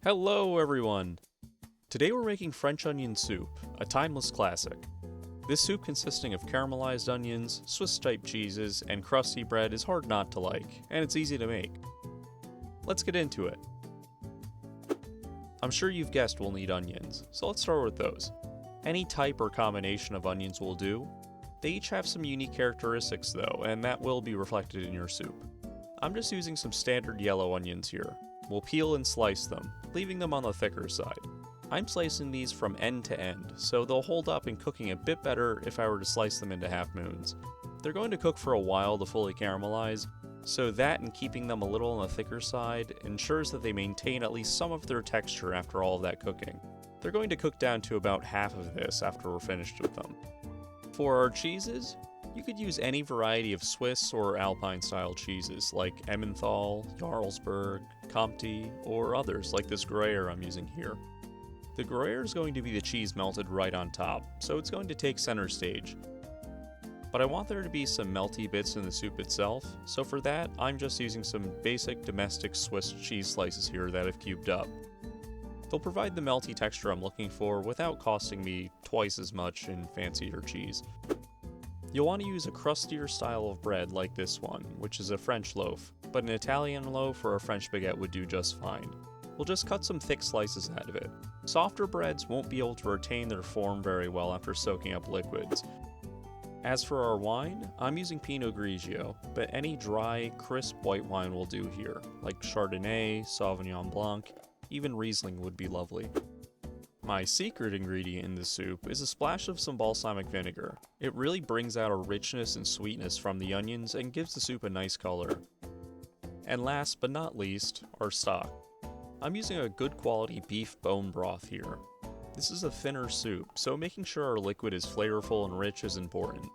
Hello everyone! Today we're making French onion soup, a timeless classic. This soup consisting of caramelized onions, Swiss-type cheeses, and crusty bread is hard not to like, and it's easy to make. Let's get into it. I'm sure you've guessed we'll need onions, so let's start with those. Any type or combination of onions will do. They each have some unique characteristics though, and that will be reflected in your soup. I'm just using some standard yellow onions here. We'll peel and slice them, leaving them on the thicker side. I'm slicing these from end to end, so they'll hold up in cooking a bit better if I were to slice them into half moons. They're going to cook for a while to fully caramelize, so that and keeping them a little on the thicker side ensures that they maintain at least some of their texture after all of that cooking. They're going to cook down to about half of this after we're finished with them. For our cheeses, you could use any variety of Swiss or Alpine style cheeses like Emmenthal, Jarlsberg, Comté, or others like this Gruyere I'm using here. The Gruyere is going to be the cheese melted right on top, so it's going to take center stage. But I want there to be some melty bits in the soup itself, so for that I'm just using some basic domestic Swiss cheese slices here that I've cubed up. They'll provide the melty texture I'm looking for without costing me twice as much in fancier cheese. You'll want to use a crustier style of bread like this one, which is a French loaf, but an Italian loaf or a French baguette would do just fine. We'll just cut some thick slices out of it. Softer breads won't be able to retain their form very well after soaking up liquids. As for our wine, I'm using Pinot Grigio, but any dry, crisp white wine will do here, like Chardonnay, Sauvignon Blanc, even Riesling would be lovely. My secret ingredient in this soup is a splash of some balsamic vinegar. It really brings out a richness and sweetness from the onions and gives the soup a nice color. And last but not least, our stock. I'm using a good quality beef bone broth here. This is a thinner soup, so making sure our liquid is flavorful and rich is important.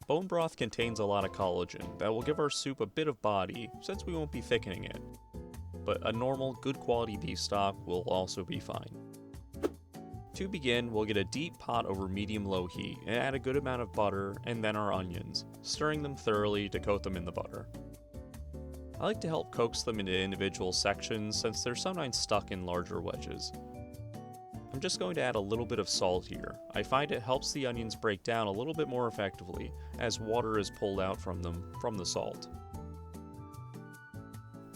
Bone broth contains a lot of collagen that will give our soup a bit of body since we won't be thickening it. But a normal, good quality beef stock will also be fine. To begin, we'll get a deep pot over medium-low heat and add a good amount of butter and then our onions, stirring them thoroughly to coat them in the butter. I like to help coax them into individual sections since they're sometimes stuck in larger wedges. I'm just going to add a little bit of salt here. I find it helps the onions break down a little bit more effectively as water is pulled out from them from the salt.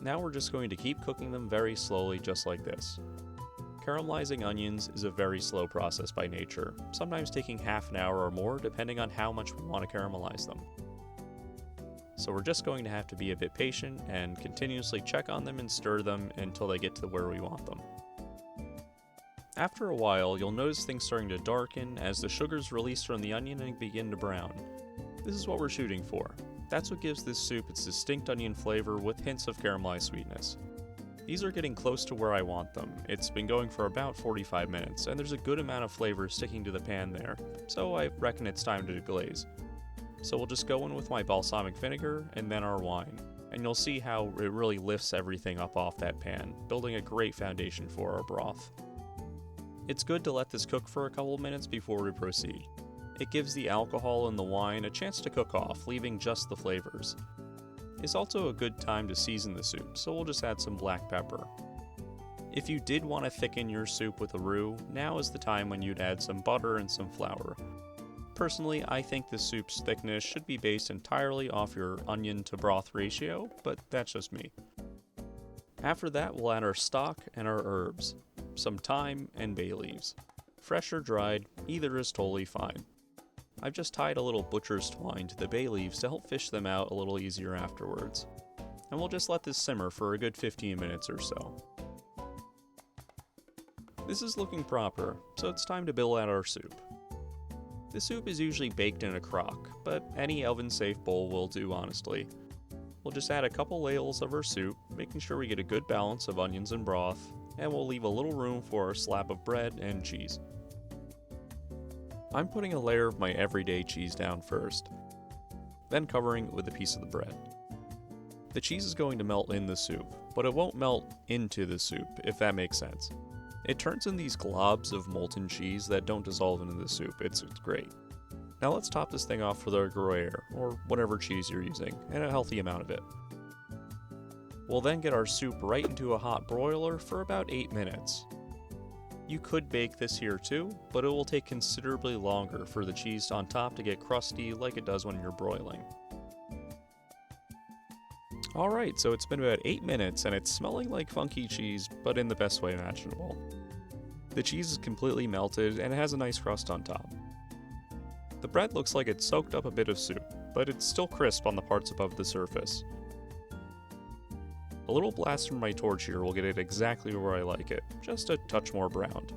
Now we're just going to keep cooking them very slowly just like this. Caramelizing onions is a very slow process by nature, sometimes taking half an hour or more depending on how much we want to caramelize them. So we're just going to have to be a bit patient and continuously check on them and stir them until they get to where we want them. After a while, you'll notice things starting to darken as the sugars release from the onion and begin to brown. This is what we're shooting for. That's what gives this soup its distinct onion flavor with hints of caramelized sweetness. These are getting close to where I want them. It's been going for about 45 minutes, and there's a good amount of flavor sticking to the pan there, so I reckon it's time to deglaze. So we'll just go in with my balsamic vinegar and then our wine, and you'll see how it really lifts everything up off that pan, building a great foundation for our broth. It's good to let this cook for a couple minutes before we proceed. It gives the alcohol in the wine a chance to cook off, leaving just the flavors. It's also a good time to season the soup, so we'll just add some black pepper. If you did want to thicken your soup with a roux, now is the time when you'd add some butter and some flour. Personally, I think the soup's thickness should be based entirely off your onion to broth ratio, but that's just me. After that, we'll add our stock and our herbs, some thyme and bay leaves. Fresh or dried, either is totally fine. I've just tied a little butcher's twine to the bay leaves to help fish them out a little easier afterwards. And we'll just let this simmer for a good 15 minutes or so. This is looking proper, so it's time to bill out our soup. The soup is usually baked in a crock, but any oven-safe bowl will do honestly. We'll just add a couple ladles of our soup, making sure we get a good balance of onions and broth, and we'll leave a little room for our slab of bread and cheese. I'm putting a layer of my everyday cheese down first, then covering it with a piece of the bread. The cheese is going to melt in the soup, but it won't melt into the soup, if that makes sense. It turns in these globs of molten cheese that don't dissolve into the soup. It's great. Now let's top this thing off with our Gruyere, or whatever cheese you're using, and a healthy amount of it. We'll then get our soup right into a hot broiler for about 8 minutes. You could bake this here too, but it will take considerably longer for the cheese on top to get crusty like it does when you're broiling. Alright, so it's been about 8 minutes and it's smelling like funky cheese, but in the best way imaginable. The cheese is completely melted and it has a nice crust on top. The bread looks like it soaked up a bit of soup, but it's still crisp on the parts above the surface. A little blast from my torch here will get it exactly where I like it, just a touch more browned.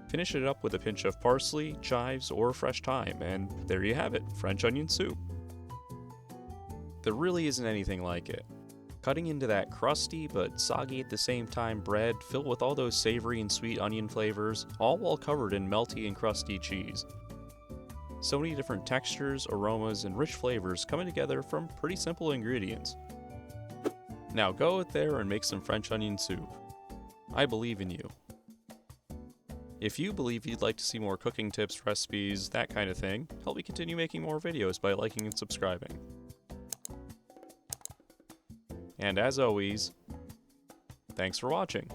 Finish it up with a pinch of parsley, chives, or fresh thyme, and there you have it, French onion soup. There really isn't anything like it. Cutting into that crusty but soggy at the same time bread filled with all those savory and sweet onion flavors, all while covered in melty and crusty cheese. So many different textures, aromas, and rich flavors coming together from pretty simple ingredients. Now go out there and make some French onion soup. I believe in you. If you believe you'd like to see more cooking tips, recipes, that kind of thing, help me continue making more videos by liking and subscribing. And as always, thanks for watching.